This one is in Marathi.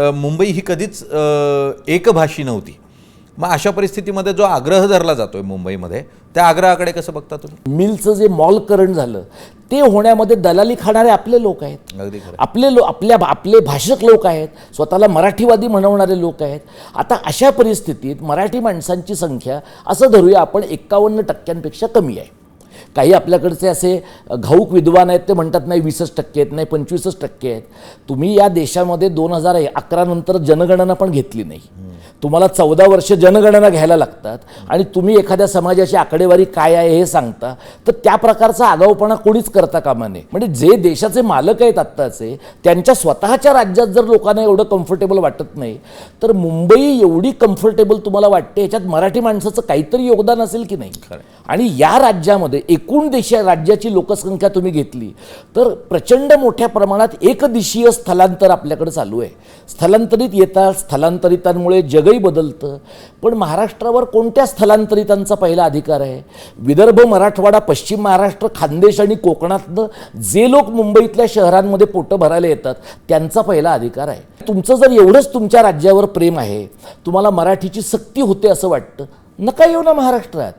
मुंबई ही कधीच एकभाषी नव्हती. मग अशा परिस्थितीमध्ये जो आग्रह धरला जातोय मुंबईमध्ये, त्या आग्रहाकडे कसं बघता तुम्ही? मिलचं जे मॉलकरण झालं ते होण्यामध्ये दलाली खाणारे आपले लोक आहेत. अगदी खरं. आपले भाषक लोक आहेत, स्वतःला मराठीवादी म्हणवणारे लोक आहेत. आता अशा परिस्थितीत मराठी माणसांची संख्या असं धरूया आपण 51% कमी आहे. काही आपल्याकडचे असे घाऊक विद्वान आहेत, ते म्हणतात नाही 20% आहेत, नाही 25% आहेत. तुम्ही या देशामध्ये 2011 नंतर जनगणना पण घेतली नाही. तुम्हाला 14 वर्ष जनगणना घ्यायला लागतात आणि तुम्ही एखाद्या समाजाची आकडेवारी काय आहे हे सांगता, तर त्या प्रकारचा आगाऊपणा कोणीच करता कामा नये. म्हणजे जे देशाचे मालक आहेत आत्ताचे, त्यांच्या स्वतःच्या राज्यात जर लोकांना एवढं कम्फर्टेबल वाटत नाही, तर मुंबई एवढी कम्फर्टेबल तुम्हाला वाटते, याच्यात मराठी माणसाचं काहीतरी योगदान असेल की नाही. आणि या राज्यामध्ये एकूण राज्याची लोकसंख्या तुम्ही घेतली तर प्रचंड मोठ्या प्रमाणात एकदिशीय स्थलांतर आपल्याकडे चालू आहे. स्थलांतरित येतात, स्थलांतरितांमुळे जगही बदलतं. पण महाराष्ट्रावर कोणत्या स्थलांतरितांचा पहिला अधिकार आहे? विदर्भ, मराठवाडा, पश्चिम महाराष्ट्र, खानदेश आणि कोकणातनं जे लोक मुंबईतल्या शहरांमध्ये पोटं भरायला येतात त्यांचा पहिला अधिकार आहे. तुमचं जर एवढंच तुमच्या राज्यावर प्रेम आहे, तुम्हाला मराठीची सक्ती होते असं वाटतं, नका येऊ ना महाराष्ट्रात.